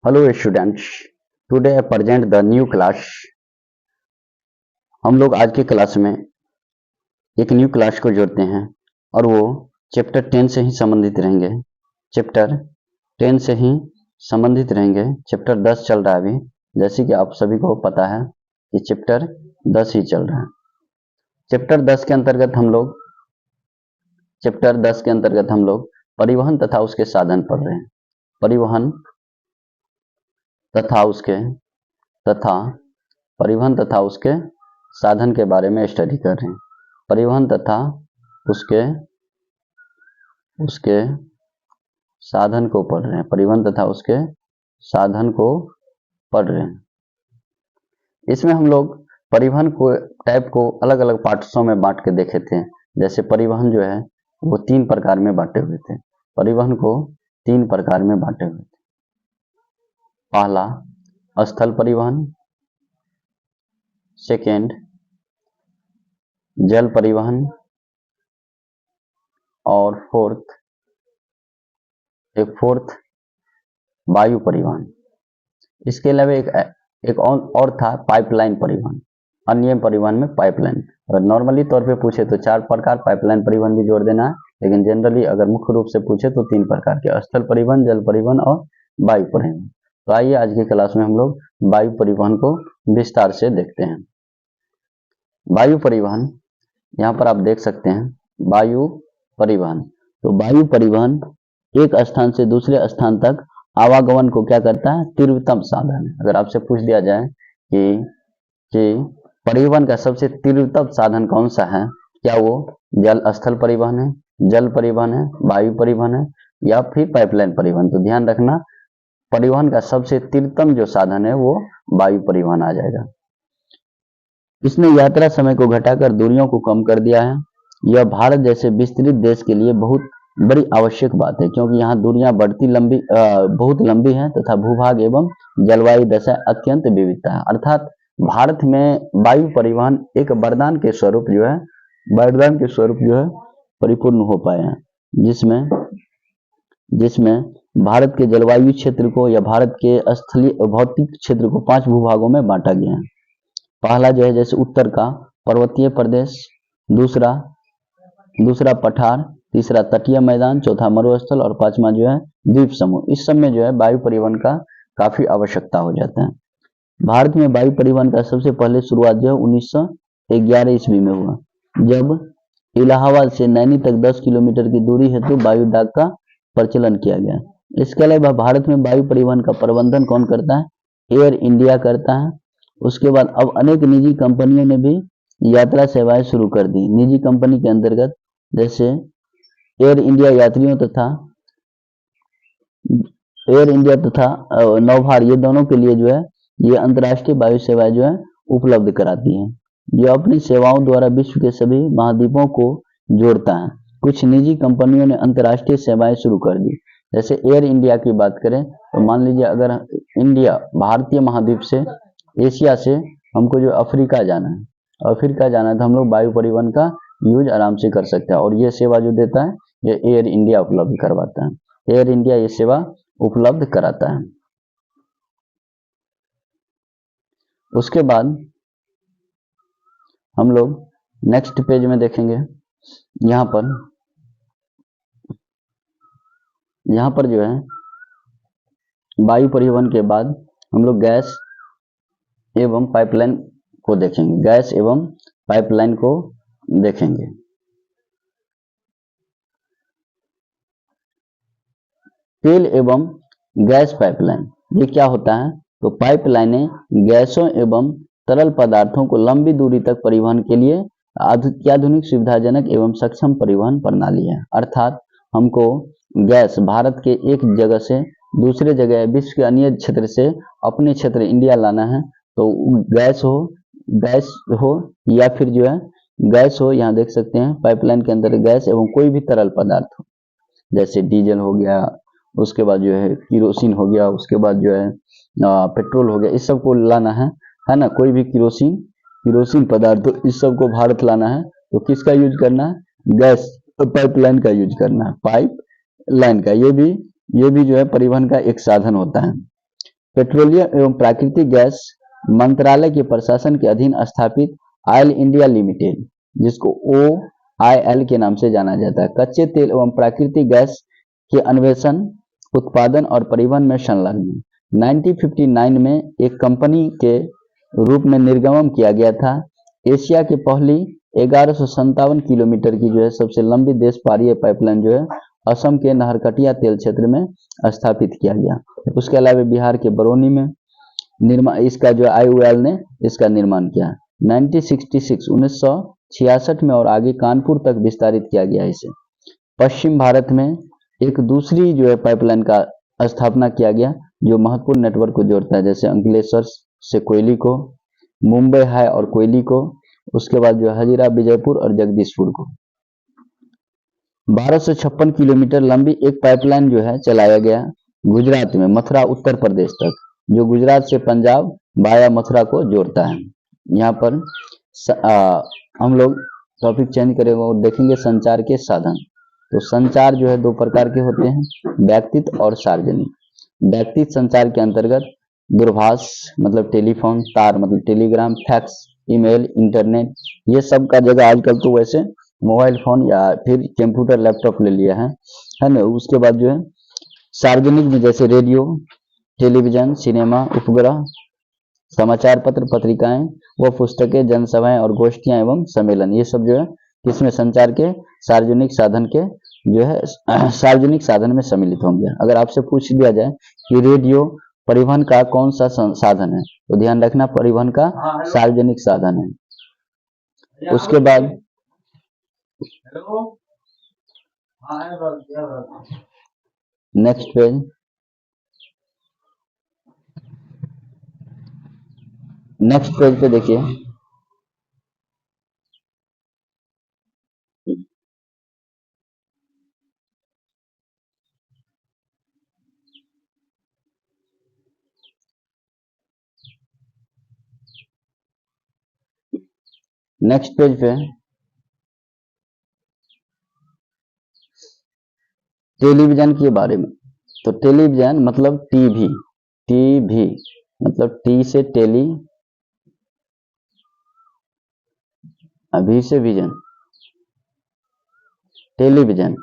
Hello students, today I present the new class. हम लोग आज की क्लास में एक न्यू क्लास को जोड़ते हैं और वो चैप्टर 10 से ही संबंधित रहेंगे। चैप्टर 10 से ही संबंधित रहेंगे। चैप्टर 10 चल रहा है अभी, जैसे कि आप सभी को पता है कि चैप्टर 10 ही चल रहा है। चैप्टर 10 के अंतर्गत हम लोग परिवहन तथा उसके साधन पढ़ रहे हैं। परिवहन तथा उसके साधन के बारे में स्टडी कर रहे हैं। परिवहन तथा उसके साधन को पढ़ रहे हैं। परिवहन तथा उसके साधन को पढ़ रहे हैं। इसमें हम लोग परिवहन को टाइप को अलग अलग पार्ट्सों में बांट के देखे थे। जैसे परिवहन जो है वो 3 प्रकार में बांटे हुए थे। परिवहन को 3 प्रकार में बांटे हुए थे। पहला स्थल परिवहन, सेकेंड जल परिवहन और फोर्थ वायु परिवहन। इसके अलावा एक और था पाइपलाइन परिवहन। अन्य परिवहन में पाइपलाइन, अगर नॉर्मली तौर पे पूछे तो 4 प्रकार पाइपलाइन परिवहन भी जोड़ देना है, लेकिन जनरली अगर मुख्य रूप से पूछे तो 3 प्रकार के, स्थल परिवहन, जल परिवहन और वायु परिवहन। तो आइए आज की क्लास में हम लोग वायु परिवहन को विस्तार से देखते हैं। वायु परिवहन, यहाँ पर आप देख सकते हैं वायु परिवहन। तो वायु परिवहन एक स्थान से दूसरे स्थान तक आवागमन को क्या करता है? तीव्रतम साधन है। अगर आपसे पूछ दिया जाए कि परिवहन का सबसे तीव्रतम साधन कौन सा है, क्या वो स्थल परिवहन है, जल परिवहन है, वायु परिवहन है या फिर पाइपलाइन परिवहन? तो ध्यान रखना, परिवहन का सबसे तीव्रतम जो साधन है वो वायु परिवहन आ जाएगा। इसने यात्रा समय को घटाकर दूरियों को कम कर दिया है। यह भारत जैसे विस्तृत देश के लिए बहुत बड़ी आवश्यक बात है, क्योंकि यहाँ दूरियां बहुत लंबी हैं तथा भूभाग एवं जलवायु दशा अत्यंत विविधता है। अर्थात भारत में वायु परिवहन एक वरदान के स्वरूप जो है परिपूर्ण हो पाए हैं, जिसमें भारत के जलवायु क्षेत्र को या भारत के स्थलीय भौतिक क्षेत्र को 5 भूभागों में बांटा गया है। पहला जो है जैसे उत्तर का पर्वतीय प्रदेश, दूसरा पठार, तीसरा तटीय मैदान, चौथा मरुस्थल और 5वां जो है द्वीप समूह। इस सब में जो है वायु परिवहन का काफी आवश्यकता हो जाता है। भारत में वायु परिवहन का सबसे पहले शुरुआत जो है 1911 ईस्वी में हुआ, जब इलाहाबाद से नैनी तक 10 किलोमीटर की दूरी हेतु वायु डाक का प्रचलन किया गया। इसके अलावा भारत में वायु परिवहन का प्रबंधन कौन करता है? एयर इंडिया करता है। उसके बाद अब अनेक निजी कंपनियों ने भी यात्रा सेवाएं शुरू कर दी। निजी कंपनी के अंतर्गत जैसे एयर इंडिया यात्रियों तथा नौभार, ये दोनों के लिए जो है ये अंतर्राष्ट्रीय वायु सेवाएं जो है उपलब्ध कराती है। यह अपनी सेवाओं द्वारा विश्व के सभी महाद्वीपों को जोड़ता है। कुछ निजी कंपनियों ने अंतर्राष्ट्रीय सेवाएं शुरू कर दी। जैसे एयर इंडिया की बात करें तो मान लीजिए अगर इंडिया भारतीय महाद्वीप से एशिया से हमको जो अफ्रीका जाना है तो हम लोग वायु परिवहन का यूज आराम से कर सकते हैं, और ये सेवा जो देता है ये एयर इंडिया उपलब्ध करवाता है। एयर इंडिया ये सेवा उपलब्ध कराता है। उसके बाद हम लोग नेक्स्ट पेज में देखेंगे। यहाँ पर जो है वायु परिवहन के बाद हम लोग गैस एवं पाइपलाइन को देखेंगे। तेल एवं गैस पाइपलाइन, ये क्या होता है? तो पाइपलाइनें गैसों एवं तरल पदार्थों को लंबी दूरी तक परिवहन के लिए अत्याधुनिक, सुविधाजनक एवं सक्षम परिवहन प्रणाली है। अर्थात हमको गैस भारत के एक जगह से दूसरे जगह, विश्व के अन्य क्षेत्र से अपने क्षेत्र इंडिया लाना है, तो गैस हो या फिर जो है गैस हो, यहाँ देख सकते हैं पाइपलाइन के अंदर गैस एवं कोई भी तरल पदार्थ हो, जैसे डीजल हो गया, उसके बाद जो है किरोसिन हो गया, उसके बाद जो है पेट्रोल हो गया, इस सब को लाना है ना। कोई भी किरोसिन पदार्थ तो इस सब को भारत लाना है, तो किसका यूज करना है? गैस पाइपलाइन का यूज करना है। पाइपलाइन का ये भी जो है परिवहन का एक साधन होता है। पेट्रोलियम एवं प्राकृतिक गैस मंत्रालय के प्रशासन के अधीन स्थापित ऑयल इंडिया लिमिटेड, जिसको OIL के नाम से जाना जाता है, कच्चे तेल एवं प्राकृतिक गैस के अन्वेषण, उत्पादन और परिवहन में संलग्न है। 1959 में एक कंपनी के रूप में निर्गमन किया गया था। एशिया की पहली 1157 किलोमीटर की जो है सबसे लंबी देश पारीय पाइपलाइन जो है असम के नहरकटिया तेल क्षेत्र में स्थापित किया गया। उसके अलावा बिहार के बरौनी में निर्माण इसका जो IOL ने इसका निर्माण किया 1966 में और आगे कानपुर तक विस्तारित किया गया। इसे पश्चिम भारत में एक दूसरी जो है पाइपलाइन का स्थापना किया गया जो महत्वपूर्ण नेटवर्क को जोड़ता है, जैसे अंकलेश्वर से कोयली को, मुंबई हाई और कोयली को, उसके बाद जो हजीरा विजयपुर और जगदीशपुर को। 1256 किलोमीटर लंबी एक पाइपलाइन जो है चलाया गया गुजरात में मथुरा उत्तर प्रदेश तक, जो गुजरात से पंजाब वाया मथुरा को जोड़ता है। यहाँ पर हम लोग टॉपिक चेंज करेंगे और देखेंगे संचार के साधन। तो संचार जो है दो प्रकार के होते हैं, व्यक्तिगत और सार्वजनिक। व्यक्तिगत संचार के अंतर्गत दूरभाष मतलब टेलीफोन, तार मतलब टेलीग्राम, फैक्स, ईमेल, इंटरनेट, ये सब का जगह आजकल तो वैसे मोबाइल फोन या फिर कंप्यूटर लैपटॉप ले लिया है ना। उसके बाद जो है सार्वजनिक में जैसे रेडियो, टेलीविजन, सिनेमा, उपग्रह, समाचार पत्र, पत्रिकाएं व पुस्तकें, जनसभाएं और गोष्ठियां एवं सम्मेलन, ये सब जो है किसमें संचार के सार्वजनिक साधन के जो है सार्वजनिक साधन में सम्मिलित होंगे। अगर आपसे पूछ दिया जाए कि रेडियो परिवहन का कौन सा साधन है, तो ध्यान रखना परिवहन का सार्वजनिक साधन है। उसके बाद नेक्स्ट पेज, नेक्स्ट पेज पे देखिए, नेक्स्ट पेज पे टेलीविजन के बारे में। तो टेलीविजन मतलब टीवी, टीवी मतलब टी से टेली, अभी से विजन, टेलीविजन।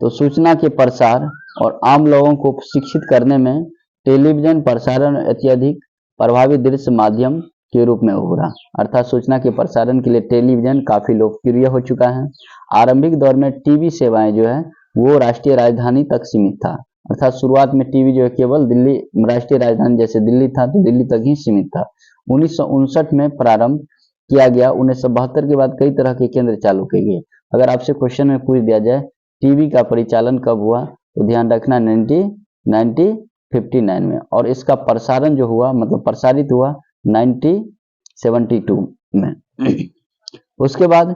तो सूचना के प्रसार और आम लोगों को शिक्षित करने में टेलीविजन प्रसारण अत्यधिक प्रभावी दृश्य माध्यम के रूप में उभरा, अर्थात सूचना के प्रसारण के लिए टेलीविजन काफी लोकप्रिय हो चुका है। आरंभिक दौर में टीवी सेवाएं जो है वो राष्ट्रीय राजधानी तक सीमित था, अर्थात शुरुआत में टीवी जो है केवल दिल्ली, राष्ट्रीय राजधानी जैसे दिल्ली था तो दिल्ली तक ही सीमित था। 1959 में प्रारंभ किया गया। 1972 के बाद कई तरह के केंद्र चालू किए गए। अगर आपसे क्वेश्चन में पूछ दिया जाए टीवी का परिचालन कब हुआ, तो ध्यान रखना 1959 में, और इसका प्रसारण जो हुआ मतलब प्रसारित हुआ 1972 में। उसके बाद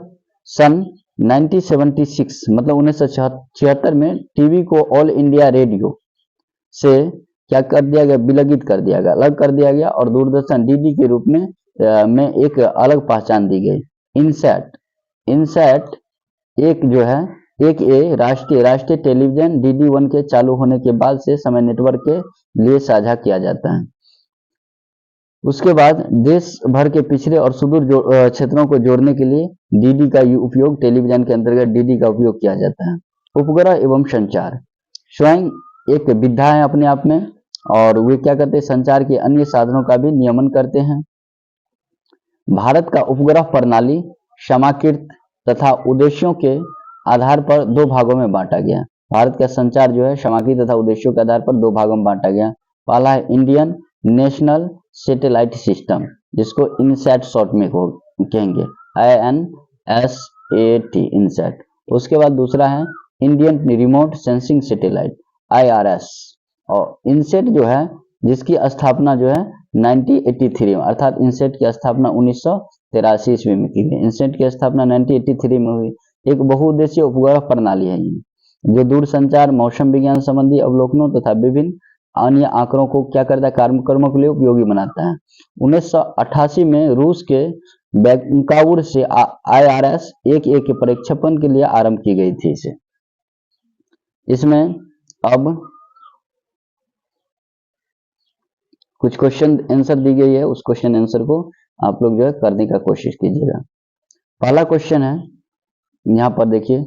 सन 1976 मतलब 1976 में टीवी को ऑल इंडिया रेडियो से क्या कर दिया गया, विलगित कर दिया गया, अलग कर दिया गया, और दूरदर्शन डीडी के रूप में एक अलग पहचान दी गई। इनसैट, इनसैट एक जो है एक राष्ट्रीय टेलीविजन DD1 के चालू होने के बाद से समय नेटवर्क के लिए साझा किया जाता है। उसके बाद देश भर के पिछड़े और सुदूर क्षेत्रों को जोड़ने के लिए डीडी का उपयोग, टेलीविजन के अंतर्गत डीडी का उपयोग किया जाता है। उपग्रह एवं संचार स्वयं एक विधा है अपने आप में, और वे क्या करते हैं, संचार के अन्य साधनों का भी नियमन करते हैं। भारत का उपग्रह प्रणाली समाकृत तथा उद्देश्यों के आधार पर दो भागों में बांटा गया। भारत का संचार जो है समाकृत तथा उद्देश्यों के आधार पर दो भागों में बांटा गया। पहला है इंडियन नेशनल सैटेलाइट सिस्टम, जिसको इनसैट शॉर्ट में कहेंगे, INSAT, इनसैट। उसके बाद दूसरा है Indian remote sensing satellite, IRS। और इनसैट जो है जिसकी स्थापना जो है 1983 में, अर्थात इनसैट की स्थापना 1983 ईस्वी में की गई। इनसैट की स्थापना 1983 में हुई। एक बहुउद्देशीय उपग्रह प्रणाली है ये, जो दूरसंचार, मौसम विज्ञान संबंधी अवलोकनों तथा विभिन्न अन्य आंकड़ों को क्या करता है, कार्यक्रमों के लिए उपयोगी बनाता है। 1988 में रूस के बैकाउर से IRS एक के प्रक्षेपण के लिए आरंभ की गई थी। इसमें अब कुछ क्वेश्चन आंसर दी गई है, उस क्वेश्चन आंसर को आप लोग जो है करने का कोशिश कीजिएगा। पहला क्वेश्चन है, यहाँ पर देखिए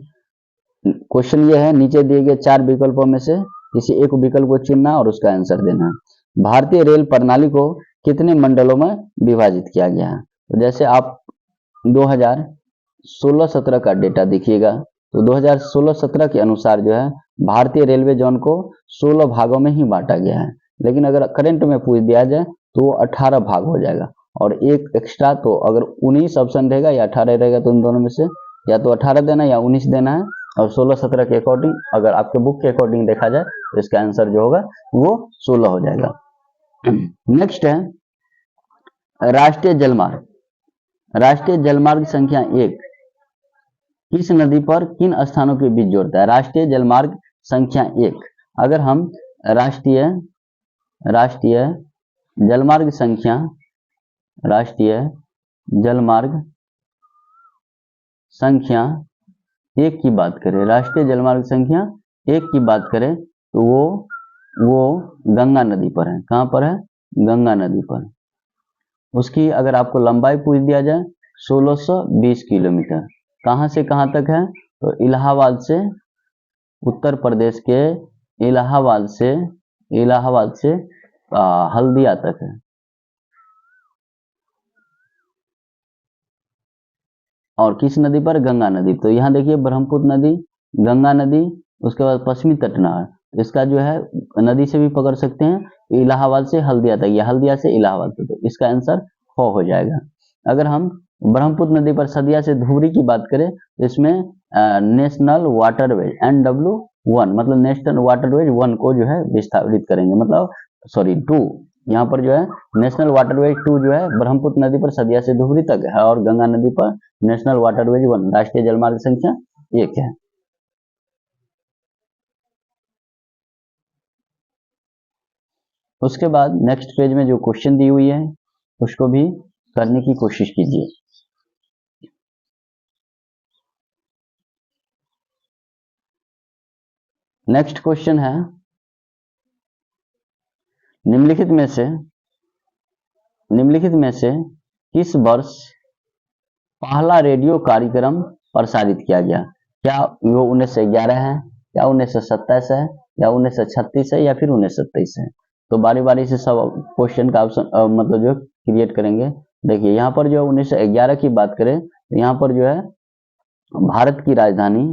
क्वेश्चन ये है, नीचे दिए गए 4 विकल्पों में से किसी एक विकल्प को चुनना और उसका आंसर देना है। भारतीय रेल प्रणाली को कितने मंडलों में विभाजित किया गया है? तो जैसे आप 2016-17 का डेटा देखिएगा, तो 2016-17 के अनुसार जो है भारतीय रेलवे जोन को 16 भागों में ही बांटा गया है, लेकिन अगर करंट में पूछ दिया जाए तो वो 18 भाग हो जाएगा और एक एक्स्ट्रा, तो अगर 19 ऑप्शन रहेगा या 18 रहेगा तो उन दोनों में से या तो 18 देना या 19 देना है। और 16-17 के अकॉर्डिंग, अगर आपके बुक के अकॉर्डिंग देखा जाए तो इसका आंसर जो होगा वो 16 हो जाएगा। नेक्स्ट है राष्ट्रीय जलमार्ग। राष्ट्रीय जलमार्ग संख्या 1 किस नदी पर किन स्थानों के बीच जोड़ता है? राष्ट्रीय जलमार्ग संख्या 1, अगर हम राष्ट्रीय जलमार्ग संख्या राष्ट्रीय जलमार्ग संख्या 1 की बात करें, राष्ट्रीय जलमार्ग संख्या 1 की बात करें तो वो गंगा नदी पर है। कहां पर है? गंगा नदी पर। उसकी अगर आपको लंबाई पूछ दिया जाए 1620 किलोमीटर। कहां से कहां तक है? तो इलाहाबाद से, उत्तर प्रदेश के इलाहाबाद से हल्दिया तक है। और किस नदी पर? गंगा नदी। तो यहाँ देखिए ब्रह्मपुत्र नदी, गंगा नदी, उसके बाद पश्चिमी तटनार, इसका जो है नदी से भी पकड़ सकते हैं, इलाहाबाद से हल्दिया तक या हल्दिया से इलाहाबाद तक, तो इसका आंसर हो जाएगा। अगर हम ब्रह्मपुत्र नदी पर सदिया से धुबरी की बात करें तो इसमें नेशनल वाटरवेज NW1 मतलब नेशनल वाटरवेज 1 को जो है विस्थापित करेंगे, मतलब सॉरी 2, यहाँ पर जो है नेशनल वाटरवेज 2 जो है ब्रह्मपुत्र नदी पर सदिया से धुबरी तक है और गंगा नदी पर नेशनल वाटरवेज 1 राष्ट्रीय जलमार्ग संख्या 1 है। उसके बाद नेक्स्ट पेज में जो क्वेश्चन दी हुई है उसको भी करने की कोशिश कीजिए। नेक्स्ट क्वेश्चन है, निम्नलिखित में से किस वर्ष पहला रेडियो कार्यक्रम प्रसारित किया गया? क्या वो 1911 है, या 1927 है, या 1936 है, या फिर 1927 है? तो बारी बारी से सब क्वेश्चन का ऑप्शन मतलब जो क्रिएट करेंगे। देखिए यहाँ पर जो 1911 की बात करें तो यहाँ पर जो है भारत की राजधानी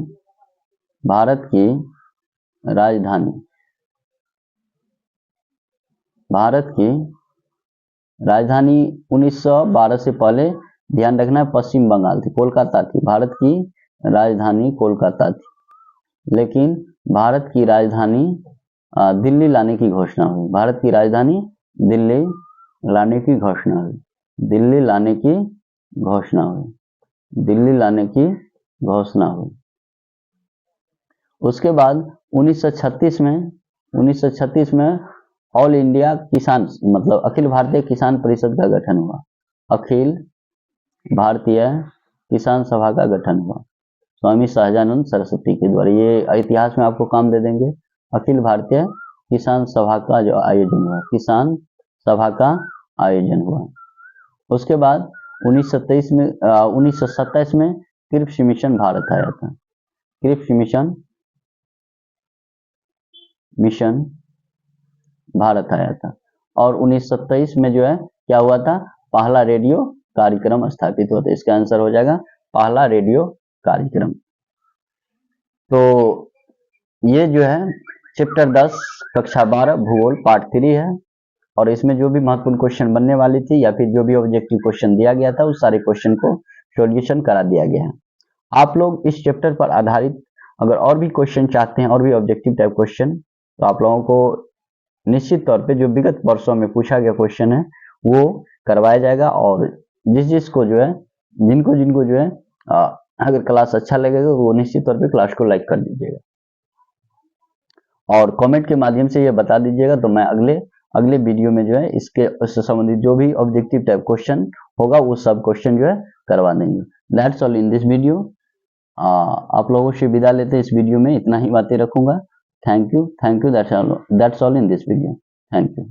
1912 से पहले ध्यान रखना है पश्चिम बंगाल थी, कोलकाता थी। भारत की राजधानी कोलकाता थी, लेकिन भारत की राजधानी दिल्ली लाने की घोषणा हुई। भारत की राजधानी दिल्ली लाने की घोषणा हुई। दिल्ली लाने की घोषणा हुई। उसके बाद 1936 में ऑल इंडिया किसान मतलब अखिल भारतीय किसान परिषद का गठन हुआ। अखिल भारतीय किसान सभा का गठन हुआ स्वामी सहजानंद सरस्वती के द्वारा। ये इतिहास में आपको काम दे देंगे। अखिल भारतीय किसान सभा का जो आयोजन हुआ, किसान सभा का आयोजन हुआ। उसके बाद 1927 में क्रिप्स मिशन भारत आया था। क्रिप्स मिशन भारत आया था और 1927 में जो है क्या हुआ था? पहला रेडियो कार्यक्रम स्थापित हुआ था। इसका आंसर हो जाएगा पहला रेडियो कार्यक्रम। तो ये जो है चैप्टर 10 कक्षा 12 भूगोल पार्ट 3 है और इसमें जो भी महत्वपूर्ण क्वेश्चन बनने वाली थी या फिर जो भी ऑब्जेक्टिव क्वेश्चन दिया गया था उस सारे क्वेश्चन को सॉल्यूशन करा दिया गया है। आप लोग इस चैप्टर पर आधारित अगर और भी क्वेश्चन चाहते हैं और भी ऑब्जेक्टिव टाइप क्वेश्चन, तो आप लोगों को निश्चित तौर पे जो विगत वर्षों में पूछा गया क्वेश्चन है वो करवाया जाएगा और जिसको जो है जिनको जो है अगर क्लास अच्छा लगेगा तो वो निश्चित तौर पे क्लास को लाइक कर दीजिएगा और कमेंट के माध्यम से ये बता दीजिएगा, तो मैं अगले वीडियो में जो है इससे संबंधित जो भी ऑब्जेक्टिव टाइप क्वेश्चन होगा वो सब क्वेश्चन जो है करवा देंगे। That's all in this video. आप लोगों से विदा लेते हैं। इस वीडियो में इतना ही बातें रखूंगा। Thank you that's all in this video. Thank you.